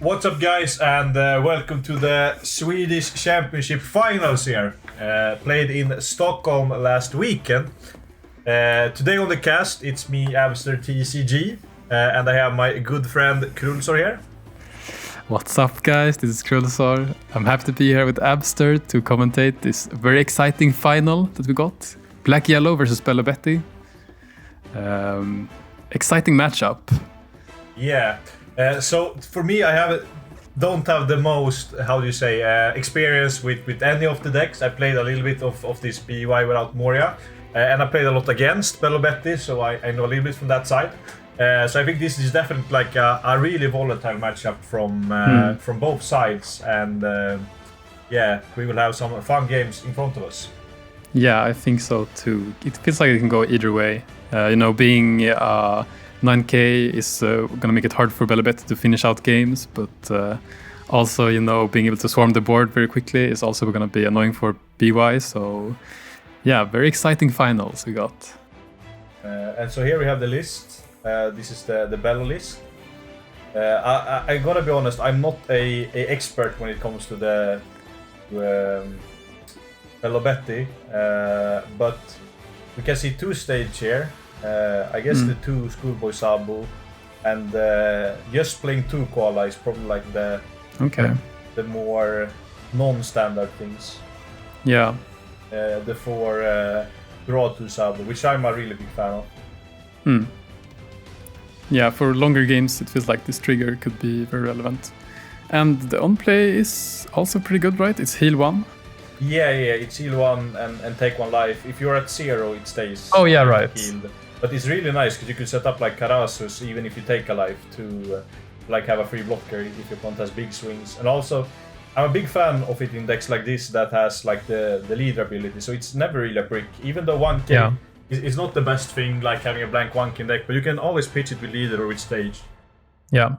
What's up, guys, and welcome to the Swedish Championship finals here. Played in Stockholm last weekend. Today on the cast, it's me, Abster TCG, and I have my good friend Krulsor here. What's up, guys? This is Krulsor. I'm happy to be here with Abster to commentate this very exciting final that we got. Black-Yellow versus Belo. Exciting matchup. Yeah. So for me, don't have the most, experience with any of the decks. I played a little bit of this BY without Moria, and I played a lot against Belo, so I know a little bit from that side. So I think this is definitely like a really volatile matchup from both sides, and we will have some fun games in front of us. Yeah, I think so too. It feels like it can go either way. Being 9k is going to make it hard for Belo to finish out games, but also, being able to swarm the board very quickly is also going to be annoying for BY. So, yeah, very exciting finals we got. And so here we have the list. This is the Belo list. I gotta be honest, I'm not a expert when it comes to the Belo, but we can see two stage here. I guess the two Schoolboy Sabu, and just playing two Koala is probably like the more non-standard things. Yeah. The four Draw 2 Sabu, which I'm a really big fan of. Yeah, for longer games it feels like this trigger could be very relevant. And the on-play is also pretty good, right? It's heal 1. Yeah, it's heal 1 and take 1 life. If you're at 0, it stays. Oh yeah, right. Healed. But it's really nice because you could set up like Karasus even if you take a life to have a free blocker if your opponent has big swings. And also, I'm a big fan of it in decks like this that has like the leader ability, so it's never really a brick. Even though 1k is not the best thing, like having a blank 1k deck, but you can always pitch it with leader or with stage. Yeah.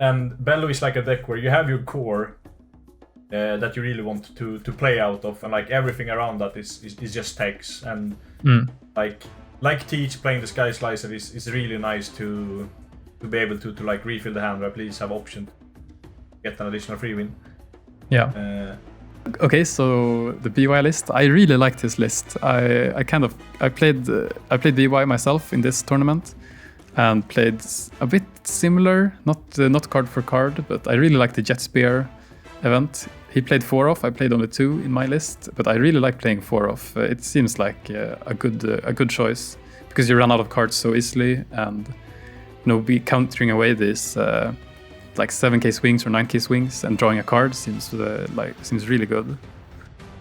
And Belo is like a deck where you have your core that you really want to play out of, and like everything around that is just text. And like Teach playing the Sky Slicer is really nice to be able to like refill the hand or at least have option to get an additional free win. Yeah. Okay, so the BY list, I really like this list. I played BY myself in this tournament and played a bit similar, not card for card, but I really like the Jet Spear event. He played 4-off, I played only 2 in my list, but I really like playing 4-off. It seems like a good choice because you run out of cards so easily, and be countering away this like 7k swings or 9k swings and drawing a card seems really good.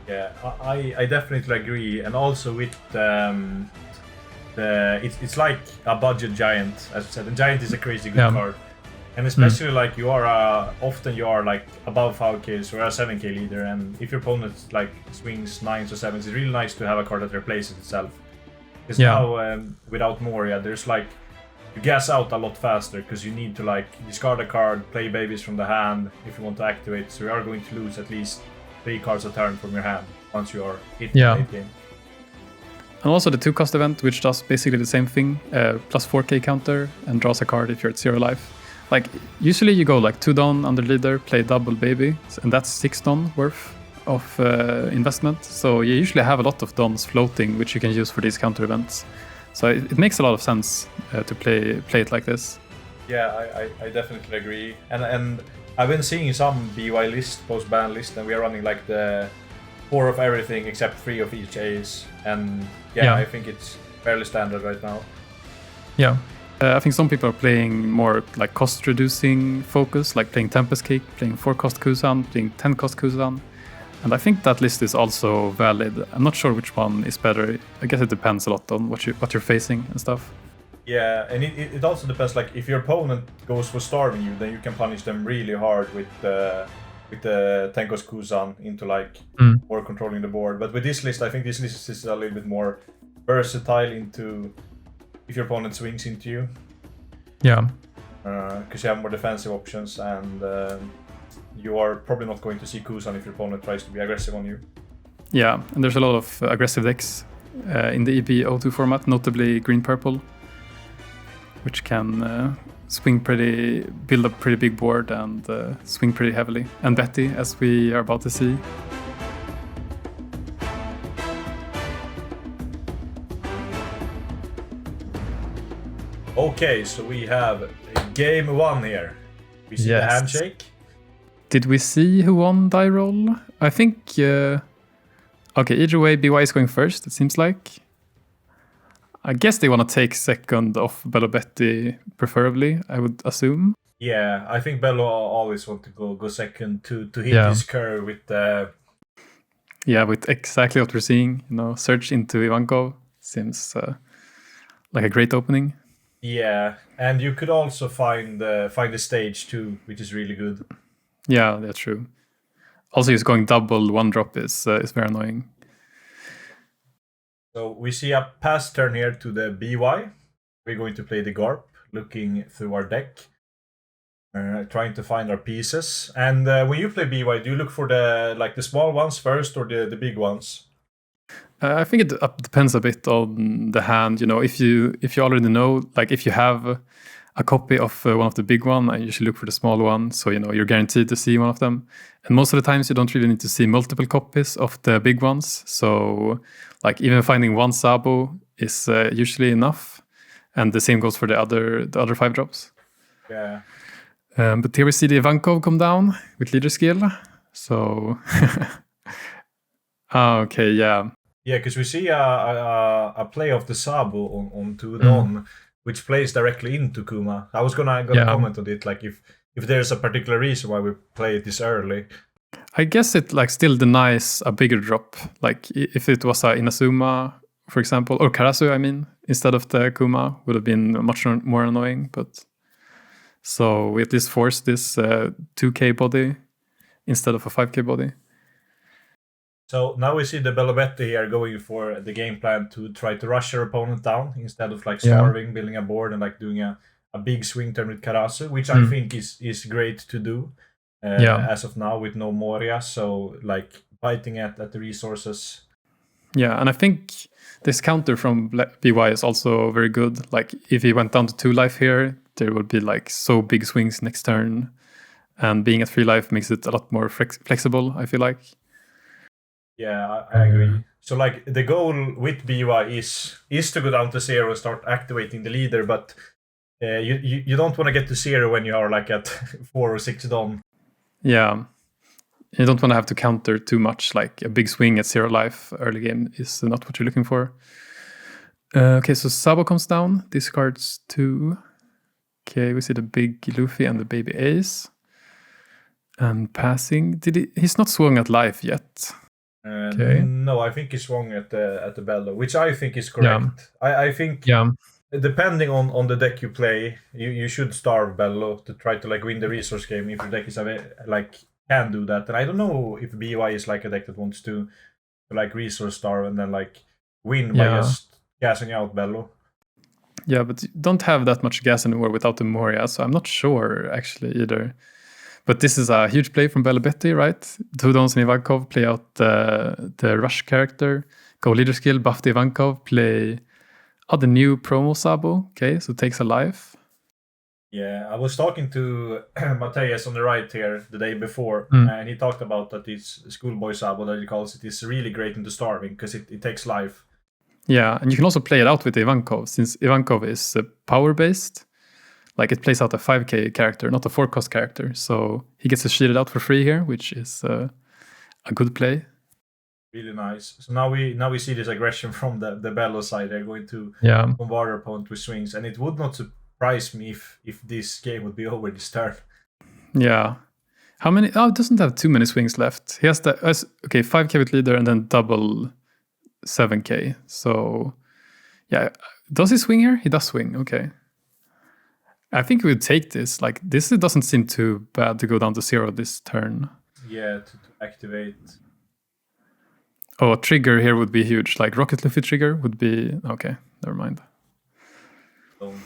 Yeah, I definitely agree, and also with it's like a budget giant. As I said, the giant is a crazy good card. And especially like you are often like above 5k, so you're a 7k leader, and if your opponent like swings 9s or 7s, it's really nice to have a card that replaces itself. Because now without Moria, there's like you gas out a lot faster because you need to like discard a card, play babies from the hand if you want to activate. So you are going to lose at least 3 cards a turn from your hand once you are hit the late game. And also the 2-cost event, which does basically the same thing, plus 4k counter and draws a card if you're at 0 life. Like, usually you go like 2 Don under leader, play double baby, and that's 6 Don worth of investment. So you usually have a lot of Dons floating, which you can use for these counter events. So it makes a lot of sense to play it like this. Yeah, I definitely agree. And I've been seeing some BY list, post-ban list, and we are running like the 4 of everything except 3 of each ace. And I think it's fairly standard right now. Yeah. I think some people are playing more like cost-reducing focus, like playing Tempest Cake, playing 4-cost Kuzan, playing 10-cost Kuzan. And I think that list is also valid. I'm not sure which one is better. I guess it depends a lot on what you're facing and stuff. Yeah, and it also depends. Like if your opponent goes for starving you, then you can punish them really hard with the 10-cost Kuzan into like more controlling the board. But with this list, I think this list is a little bit more versatile into if your opponent swings into you. Yeah. Because you have more defensive options, and you are probably not going to see Kuzan if your opponent tries to be aggressive on you. Yeah, and there's a lot of aggressive decks in the EB-02 format, notably green-purple, which can build a pretty big board and swing pretty heavily. And Betty, as we are about to see. Okay, so we have game 1 here. We see the handshake. Did we see who won die roll? I think... okay, either way, BY is going first, it seems like. I guess they want to take second off Belo Betty, preferably, I would assume. Yeah, I think Belo always want to go second to hit his curve with the... Yeah, with exactly what we're seeing. Search into Ivankov seems like a great opening. Yeah, and you could also find the stage too, which is really good. Yeah, that's true. Also, he's going double one drop is very annoying. So we see a pass turn here to the BY. We're going to play the Garp, looking through our deck, trying to find our pieces. And when you play BY, do you look for the small ones first or the big ones? I think it depends a bit on the hand. If you already know, like if you have a copy of one of the big one, I usually look for the small one, so you're guaranteed to see one of them. And most of the times you don't really need to see multiple copies of the big ones, so like even finding one Sabo is usually enough, and the same goes for the other 5 drops. Yeah. But here we see the Ivankov come down with leader skill, so okay, yeah. Yeah, because we see a play of the Sabo on Don, which plays directly into Kuma. I was gonna comment on it, like if there's a particular reason why we play it this early. I guess it still denies a bigger drop. Like if it was a Inazuma, for example, or Karasu, I mean, instead of the Kuma, would have been much more annoying. But so we at least force this 2k body instead of a 5k body. So now we see the Belo Betty here going for the game plan to try to rush your opponent down instead of starving, building a board and doing a big swing turn with Karasu, which I think is great to do as of now with no Moria. So biting at the resources. Yeah, and I think this counter from BY is also very good. Like if he went down to 2 life here, there would be so big swings next turn, and being at 3 life makes it a lot more flexible, I feel like. Yeah, I agree. So the goal with BY is to go down to 0 and start activating the leader, but you don't want to get to 0 when you are at 4 or 6 Dom. Yeah, you don't want to have to counter too much. Like a big swing at 0 life early game is not what you're looking for. Okay, so Sabo comes down, discards 2. Okay, we see the big Luffy and the baby Ace. And passing, he's not swung at life yet. Okay. No, I think he swung at the Belo, which I think is correct. Yeah. I think depending on the deck you play, you should starve Belo to try to win the resource game if your deck is can do that. And I don't know if BY is a deck that wants to resource starve and then win by just gassing out Belo. Yeah, but you don't have that much gas anymore without the Moria, so I'm not sure actually either. But this is a huge play from Belo Betty, right? 2 Dons and Ivankov play out the rush character, go leader skill, buff the Ivankov, play the new promo Sabo, okay, so takes a life. Yeah, I was talking to Mateus on the right here the day before, and he talked about that this schoolboy Sabo, that he calls it, is really great into starving because it takes life. Yeah, and you can also play it out with Ivankov, since Ivankov is power-based. It plays out a 5k character, not a 4-cost character. So he gets to shield it out for free here, which is a good play. Really nice. So now we see this aggression from the Belo side. They're going to bombard our opponent with swings. And it would not surprise me if this game would be over this turn. Yeah. How many? Oh, it doesn't have too many swings left. He has 5k with leader and then double 7k. So, yeah. Does he swing here? He does swing. Okay. I think we would take this. This doesn't seem too bad to go down to 0 this turn. Yeah, to activate. Oh, a trigger here would be huge. Rocket Luffy trigger would be... Okay, never mind. Don't.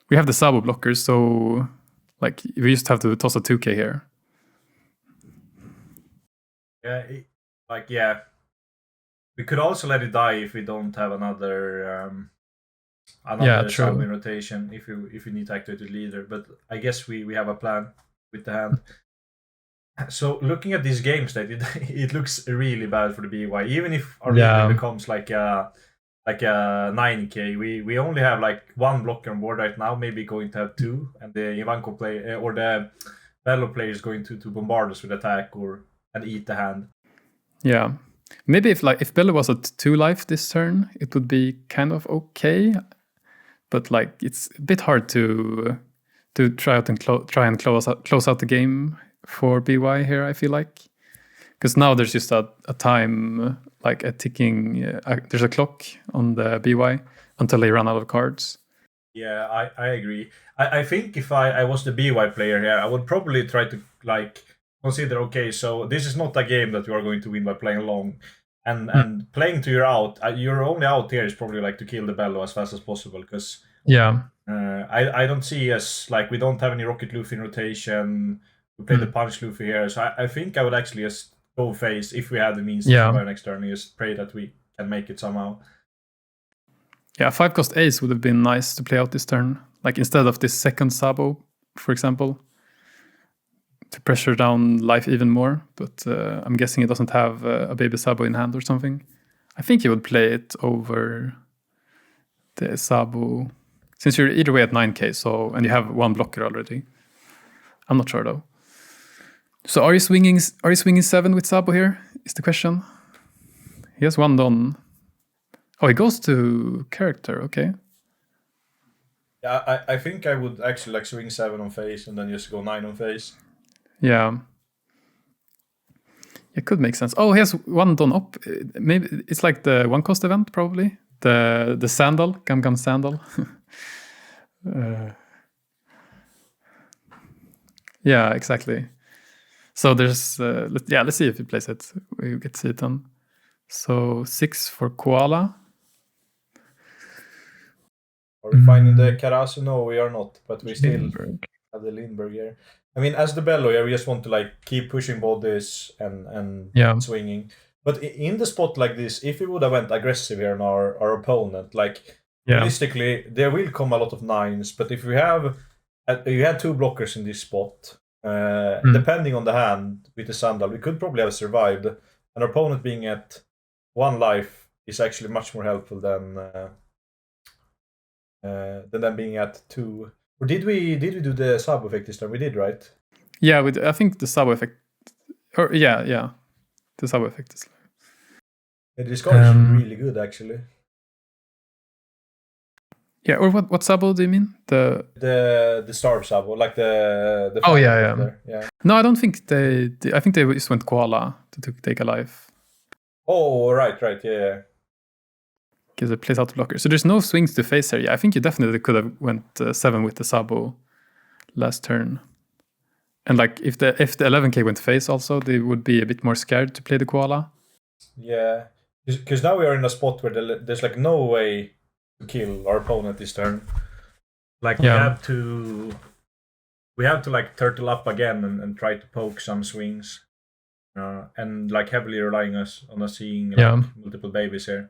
We have the Sabo blockers, so... we just have to toss a 2k here. Yeah, We could also let it die if we don't have another another sub in rotation if you need to activate the leader. But I guess we have a plan with the hand. So looking at these games, that it looks really bad for the BY. Even if our leader becomes like a 9k, we only have like one blocker on board right now. Maybe going to have two, and the Ivanko play or the Belo player is going to bombard us with attack and eat the hand. Yeah, maybe if Belo was at 2 life this turn, it would be kind of okay. But like it's a bit hard to try and close out the game for BY here, I feel like, because now there's just a time, like a ticking. There's a clock on the BY until they run out of cards. Yeah, I agree. I think if I was the BY player here, I would probably try to like consider, okay, so this is not a game that you are going to win by playing long, and playing to your out. Your only out here is probably like to kill the Belo as fast as possible, because I don't see us like we don't have any Rocket Luffy in rotation. We play the Punch Luffy here, so I think I would actually just go face if we had the means to survive next turn and just pray that we can make it somehow. Yeah, 5-cost Ace would have been nice to play out this turn, like instead of this second Sabo, for example, to pressure down life even more. But I'm guessing it doesn't have a baby Sabo in hand or something. I think you would play it over the Sabo, since you're either way at 9k, and you have one blocker already. I'm not sure though. So are you swinging 7 with Sabo here? Is the question. He has 1 Don. Oh, he goes to character. Okay. Yeah, I think I would actually like swing 7 on face and then just go 9 on face. Yeah. It could make sense. Oh, he has 1 Don up. Maybe it's like the 1-cost event, probably. The sandal, Gum sandal. Yeah, exactly. So there's, let's see if he plays it. We get to see it then. So 6 for Koala. Are we finding the Karasu? No, we are not. But we still have the Lindbergh here. I mean, as the Belo here, we just want to like keep pushing bodies and swinging. But in the spot like this, if we would have went aggressive here on our opponent, like realistically, there will come a lot of 9s. But if we have, you had 2 blockers in this spot. Depending on the hand with the Sandal, we could probably have survived. An opponent being at 1 life is actually much more helpful than them being at 2. Or did we do the sub effect this time? We did, right? Yeah, I think the sub effect. Or the sub effect is. This card is really good, actually. Yeah, or what Sabo do you mean? The Starve Sabo, like the oh yeah. Yeah. No, I don't think I think they just went Koala to take a life. Oh, right, yeah. Because it plays out the blocker. So there's no swings to face here. Yeah, I think you definitely could have went 7 with the Sabo last turn. And like if the 11k went face also, they would be a bit more scared to play the Koala. Yeah, because now we are in a spot where there's like no way to kill our opponent this turn. Like we have to like turtle up again and try to poke some swings, and like heavily relying on us seeing like multiple babies here.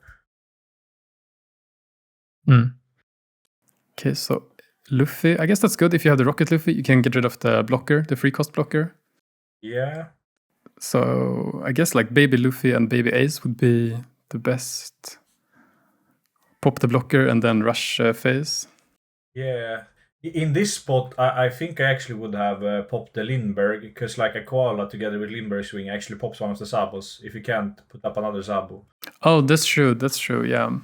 Okay, so Luffy, I guess that's good. If you have the Rocket Luffy, you can get rid of the blocker, the free cost blocker. Yeah. So I guess like Baby Luffy and Baby Ace would be the best. Pop the blocker and then rush phase. Yeah. In this spot, I think I actually would have popped the Lindbergh, because like a Koala together with Lindbergh swing actually pops one of the Sabos if you can't put up another Sabo. Oh, that's true, yeah.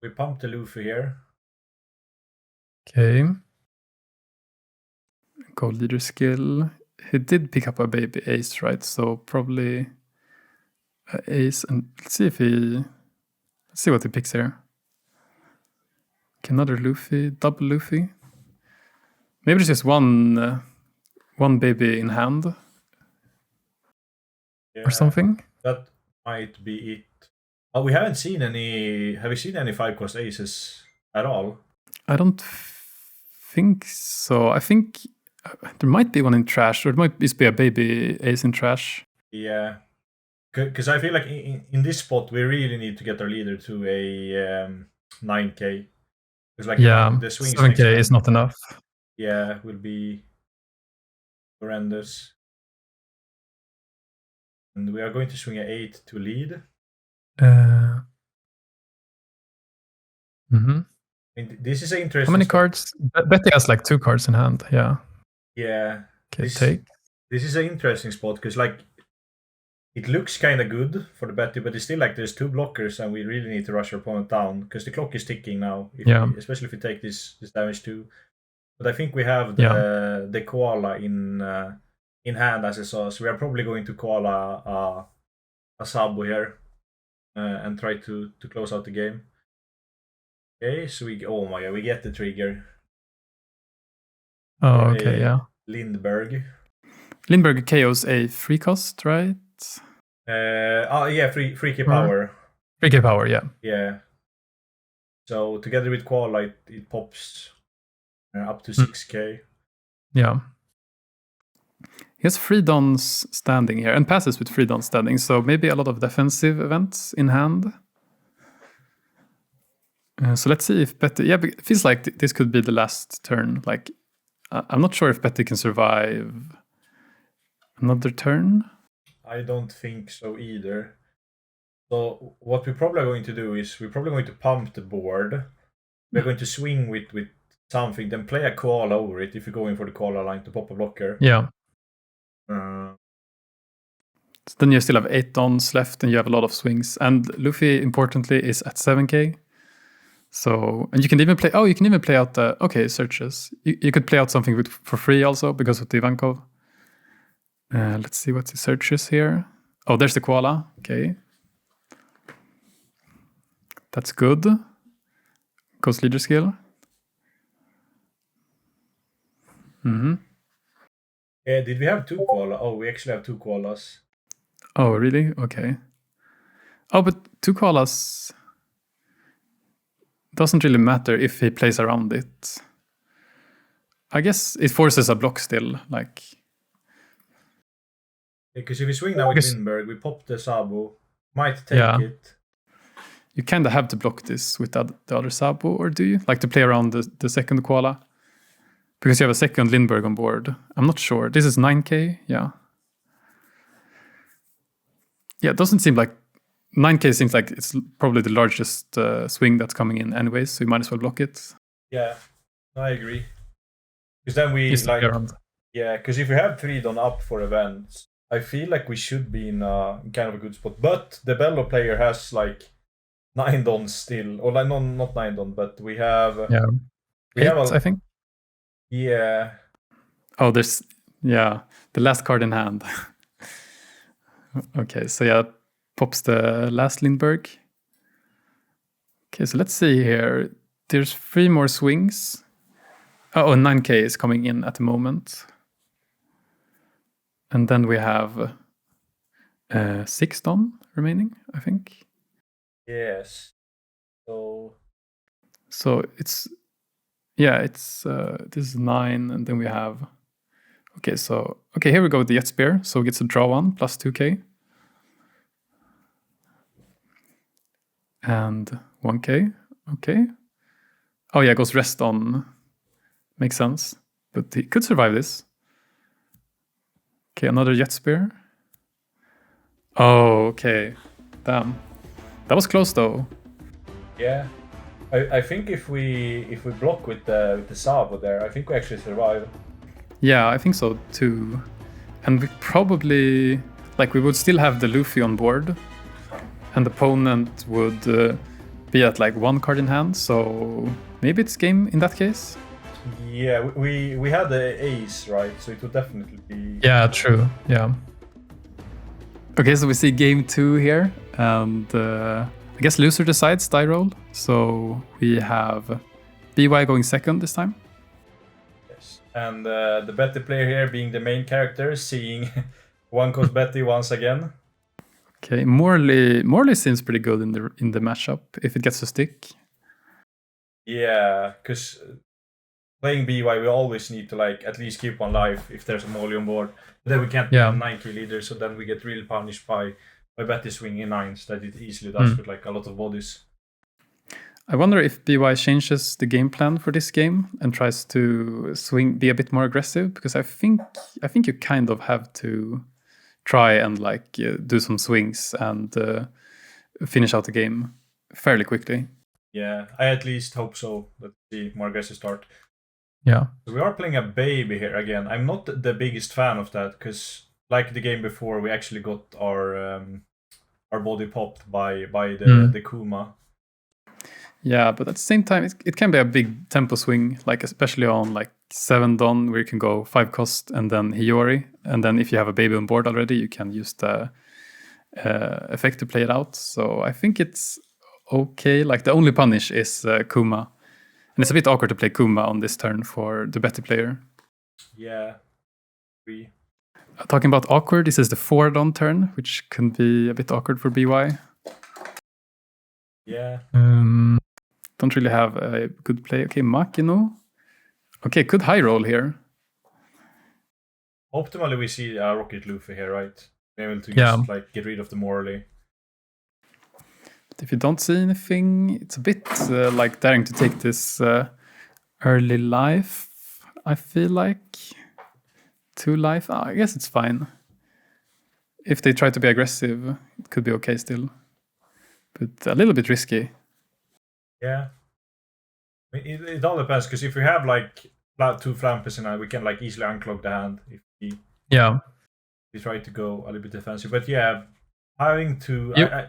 We pumped the Luffy here. Okay. Gold leader skill. He did pick up a Baby Ace, right? So probably Ace, and let's see what he picks here. Okay, another Luffy, double Luffy. Maybe there's just one baby in hand or something. That might be it. Oh, we haven't seen any. Have you seen any 5-cost aces at all? I don't think so. I think there might be one in trash, or it might just be a baby ace in trash. Yeah. Because I feel like in this spot we really need to get our leader to a 9k. Because like the swings 7k is not enough. Yeah, will be horrendous. And we are going to swing a 8 to lead. Mm-hmm. I mean, this is an interesting. How many cards? Betty has like 2 cards in hand. Yeah. Yeah. Okay, take. This is an interesting spot because like it looks kind of good for the Betty, but it's still like there's 2 blockers and we really need to rush our opponent down because the clock is ticking now. Especially if we take this damage too. But I think we have the koala in hand as I saw, so we are probably going to koala a Sabo here and try to close out the game. Okay, so we get the trigger. Oh, okay, yeah. Lindbergh. Lindbergh KOs a free cost, right? Yeah, free K power. 3k power, yeah. Yeah. So together with koala, it pops up to 6k. Yeah. He has free dons standing here and passes with free dons standing, so maybe a lot of defensive events in hand. So let's see if Betty... Yeah, it feels like this could be the last turn. Like, I'm not sure if Betty can survive another turn. I don't think so either. So what we probably are going to do is we're probably going to pump the board. We're going to swing with something, then play a koala over it if you're going for the koala line to pop a blocker. Yeah. So then you still have 8 dons left and you have a lot of swings. And Luffy, importantly, is at 7k. So, and you can even play out the, searches. You could play out something for free also because of the Ivankov. Let's see what the searches here. Oh, there's the koala. Okay. That's good. Goes leader skill. Mm-hmm. Yeah, did we have 2 koalas? Oh, we actually have 2 koalas. Oh, really? Okay. Oh, but 2 koalas doesn't really matter if he plays around it. I guess it forces a block still, like... Because if we swing now with Lindbergh, we pop the Sabo, might take it. You kind of have to block this with the other Sabo, or do you? Like to play around the second koala? Because you have a second Lindbergh on board. I'm not sure. This is 9k, yeah. Yeah, it doesn't seem like... 9k seems like it's probably the largest swing that's coming in anyways, so you might as well block it. Yeah, I agree. Because then we because if we have 3 done up for events, I feel like we should be in kind of a good spot. But the Belo player has like 9 dons still, or like not 9 don, but we have we have I think. Yeah. Oh, there's the last card in hand. Okay, so pops the last Lindbergh. Okay, so let's see here. There's 3 more swings. Oh, 9k is coming in at the moment. And then we have 6 don remaining, I think. Yes. So it's this is 9, and then we have here we go with the Jet Spear, so it gets a draw 1 plus 2k. And 1k, okay. Oh yeah, it goes rest on. Makes sense. But he could survive this. Okay, another Jet Spear. Oh, okay. Damn. That was close though. Yeah. I think if we block with the Sabo there, I think we actually survive. Yeah, I think so too. And we probably we would still have the Luffy on board. And the opponent would be at 1 card in hand, so maybe it's game in that case. Yeah, we had the ace, right? So it would definitely be... Yeah, true, yeah. Okay, so we see game 2 here, and I guess loser decides die roll. So we have BY going second this time. Yes, and the Betty player here being the main character, seeing one cost Betty once again. Okay, Morley seems pretty good in the matchup if it gets to stick. Yeah, because playing BY, we always need to at least keep one life if there's a Morley on board. But then we can't be a 9k leader, so then we get really punished by I bet the swing in 9s that it easily does with like a lot of bodies. I wonder if BY changes the game plan for this game and tries to be a bit more aggressive, because I think you kind of have to try and like do some swings and finish out the game fairly quickly. Yeah, I at least hope so. Let's see, more aggressive start. Yeah. So we are playing a baby here again. I'm not the biggest fan of that, because like the game before, we actually got our body popped by the Kuma. Yeah, but at the same time, it can be a big tempo swing, like especially on like 7 Don, where you can go 5 cost and then Hiyori, and then if you have a baby on board already, you can use the effect to play it out. So I think it's okay. Like the only punish is Kuma, and it's a bit awkward to play Kuma on this turn for the better player. Yeah. Talking about awkward, this is the 4 Don turn, which can be a bit awkward for BY. Yeah. Don't really have a good play. Okay, Makino. Okay, good high roll here. Optimally, we see a Rocket Luffy here, right? Be able to just like get rid of the Morley. But if you don't see anything, it's a bit like daring to take this early life. I feel like 2 life. I guess it's fine. If they try to be aggressive, it could be okay still, but a little bit risky. Yeah, it all depends, because if we have like 2 flampers in hand, we can like easily unclog the hand if we try to go a little bit defensive. But yeah, having to yeah,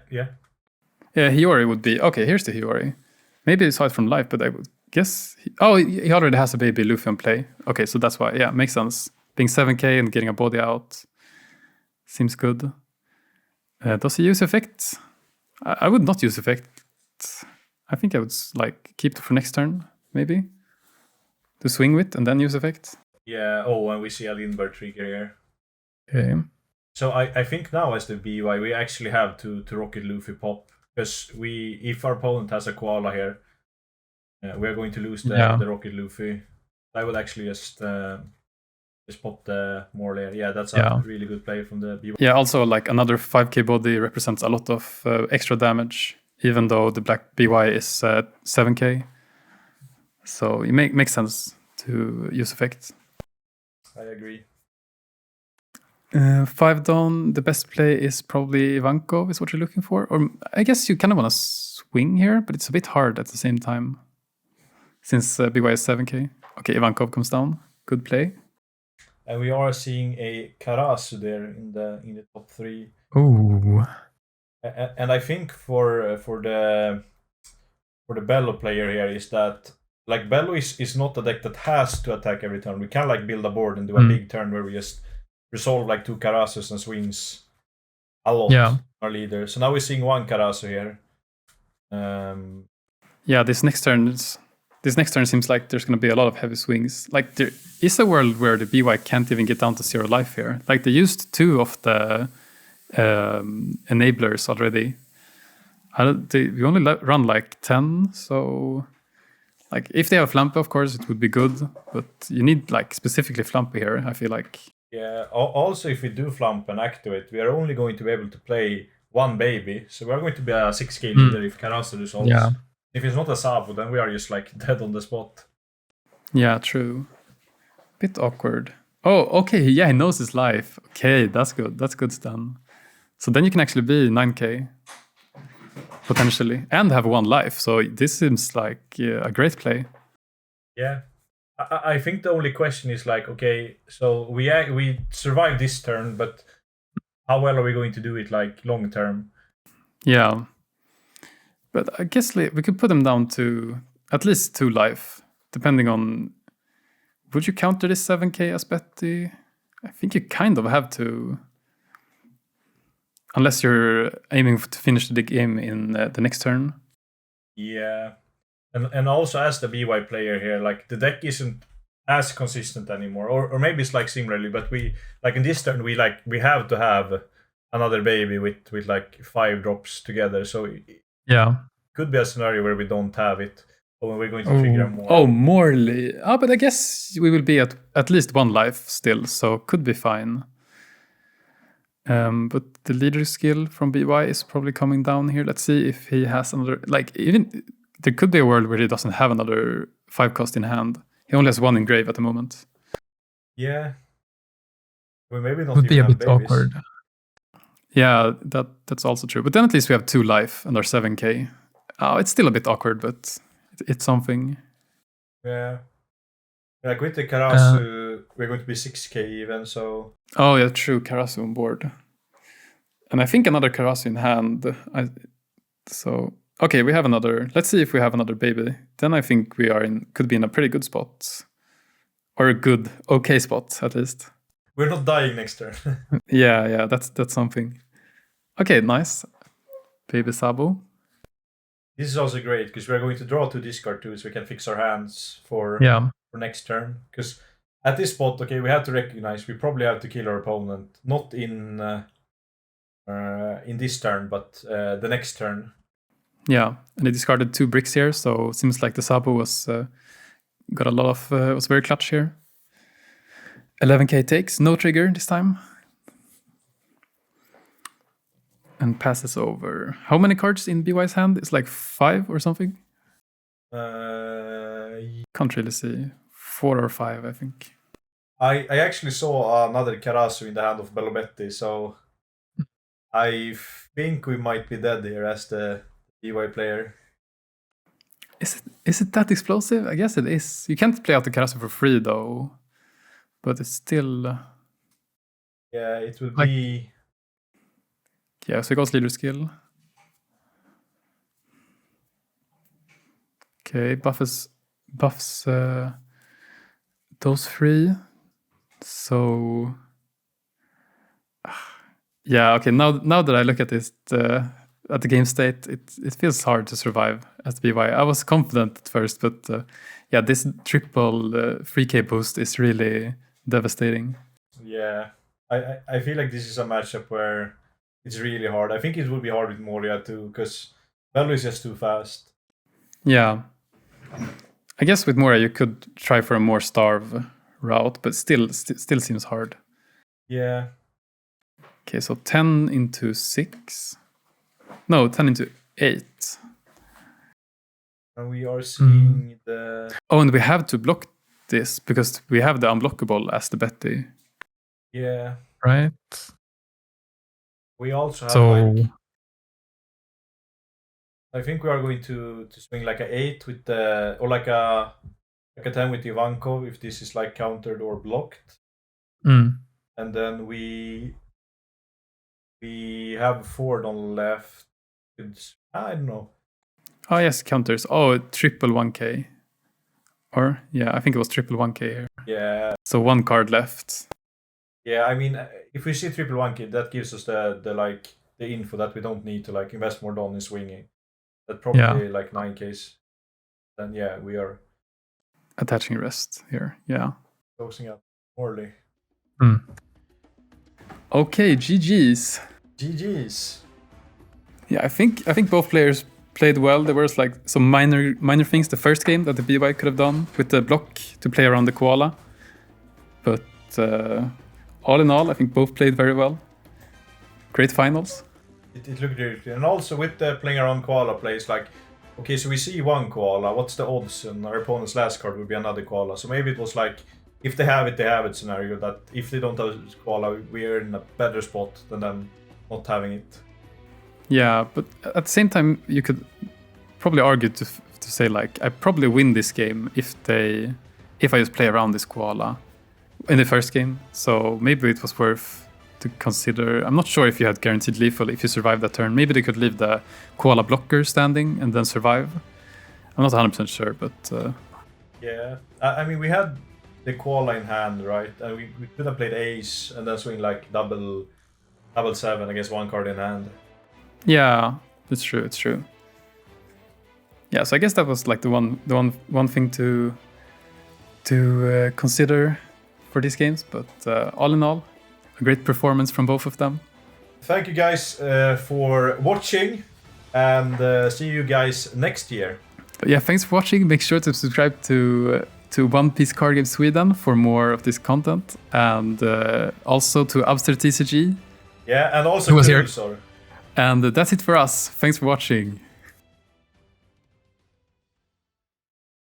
Hiyori would be okay. Here's the Hiyori. Maybe it's hard from life, but I would guess he already has a baby Luffy on play. Okay, so that's why. Yeah, makes sense. Being 7k and getting a body out seems good. Does he use effect? I would not use effect. I think I would like keep it for next turn, maybe. To swing with and then use effect. Yeah, and we see a Lindbergh trigger here. Okay. So I think now as the BY, we actually have to Rocket Luffy pop. Because if our opponent has a Koala here, we are going to lose the Rocket Luffy. I would actually just pop the Morley. Yeah, that's a really good play from the BY. Yeah, also like another 5k body represents a lot of extra damage, even though the black BY is 7k. So it makes sense to use effect. I agree. 5 Don, the best play is probably Ivankov, is what you're looking for. Or I guess you kind of want to swing here, but it's a bit hard at the same time, since BY is 7k. Okay, Ivankov comes down. Good play. And we are seeing a Karasu there in the top 3. Oh. And I think for the Belo player here is that like Belo is not a deck that has to attack every turn. We can like build a board and do a big turn where we just resolve like 2 Karasus and swings a lot our leader. So now we're seeing 1 Karasu here. Yeah, this next turn seems like there's going to be a lot of heavy swings. Like there is a world where the BY can't even get down to 0 life here. Like they used 2 of the enablers already. We only run like 10, so like if they have Flampe, of course it would be good, but you need like specifically Flampe here, I feel like. Yeah, also if we do Flampe and activate, we are only going to be able to play 1 baby, so we are going to be a 6k leader if Karasu resolves. Yeah. If it's not a Sabu, then we are just like dead on the spot. Yeah, true. Bit awkward. Oh, okay, yeah, he knows his life. Okay, that's good. That's good, Stan. So then you can actually be 9k, potentially, and have 1 life. So this seems like a great play. Yeah. I think the only question is like, okay, so we survived this turn, but how well are we going to do it like long term? Yeah. But I guess we could put him down to at least 2 life, depending on... Would you counter this 7k as Betty? I think you kind of have to. Unless you're aiming to finish the game in the next turn. Yeah. And also as the BY player here, like the deck isn't as consistent anymore. Or maybe it's like similarly, but we like in this turn we have to have another baby with like 5 drops together. So yeah. Could be a scenario where we don't have it. Or we're going to figure out more. Oh, Morley. But I guess we will be at least 1 life still, so could be fine. But the leader skill from BY is probably coming down here. Let's see if he has another. Like, even there could be a world where he doesn't have another 5 cost in hand. He only has 1 in grave at the moment. Yeah. Well, maybe not. Would be a even bit have babies. awkward. Yeah, that's also true. But then at least we have 2 life and our 7k. Oh, it's still a bit awkward, but it's something. Yeah. Like with the Karasu, we're going to be 6k even, so... Oh yeah, true, Karasu on board. And I think another Karasu in hand. So, okay, we have another... Let's see if we have another baby. Then I think we could be in a pretty good spot. Or a good, okay spot, at least. We're not dying next turn. Yeah, that's something. Okay, nice. Baby Sabo. This is also great, because we're going to draw 2 discard 2, so we can fix our hands for next turn. Because at this spot, okay, we have to recognize we probably have to kill our opponent. Not in this turn, but the next turn. Yeah, and he discarded 2 bricks here, so it seems like the Sabo was got a lot of... was very clutch here. 11k takes, no trigger this time. And passes over. How many cards in BY's hand? It's like 5 or something? Can't really see. 4 or 5, I think. I actually saw another Karasu in the hand of Belo, so I think we might be dead here as the BY player. Is it that explosive? I guess it is. You can't play out the Karasu for free though. But it's still... Yeah, it will be... Yeah, so he goes leader skill. Okay, buffs those 3. So... Yeah, okay, now that I look at this, at the game state, it feels hard to survive as BY. I was confident at first, but yeah, this triple 3k boost is really devastating. Yeah, I feel like this is a matchup where it's really hard. I think it will be hard with Moria too, because Belo is just too fast. Yeah. I guess with Moria you could try for a more starve route, but still seems hard. Yeah. Okay, so 10 into 6. No, 10 into 8. And we are seeing the... Oh, and we have to block this because we have the unblockable as the Betty. Yeah. Right. We also have So I think we are going to swing like a 8 with the... Or like a 10 with Ivankov if this is like countered or blocked. And then we have Ford on left. I don't know. Oh yes, counters. Oh, triple 1k. Or yeah, I think it was triple 1k here. Yeah. So 1 card left. Yeah, I mean, if we see triple 1k, that gives us the info that we don't need to like invest more Don in swinging. That probably like 9k's. Then yeah, we are attaching rest here. Yeah. closing up Morley. Okay, GG's. GG's. Yeah, I think both players played well. There was like some minor things the first game that the BY could have done with the block to play around the koala. But all in all, I think both played very well. Great finals. It looked really good. And also with the playing around koala plays, like, okay, so we see 1 koala, what's the odds? And our opponent's last card would be another koala. So maybe it was like, if they have it, they have it scenario, that if they don't have koala, we're in a better spot than them not having it. Yeah, but at the same time, you could probably argue to say like, I probably win this game if I just play around this koala in the first game. So maybe it was worth to consider. I'm not sure if you had guaranteed lethal if you survive that turn. Maybe they could leave the koala blocker standing and then survive. I'm not 100% sure, but... Yeah, I mean, we had the koala in hand, right? And we could have played ace and then swing like double 7 against 1 card in hand. Yeah, it's true. Yeah, so I guess that was like the one thing to consider for these games. But all in all, a great performance from both of them. Thank you guys for watching, and see you guys next year. But yeah, thanks for watching. Make sure to subscribe to One Piece Card Game Sweden for more of this content, and also to Abster TCG. Yeah, and also Who was here. Kurulsor. And that's it for us. Thanks for watching.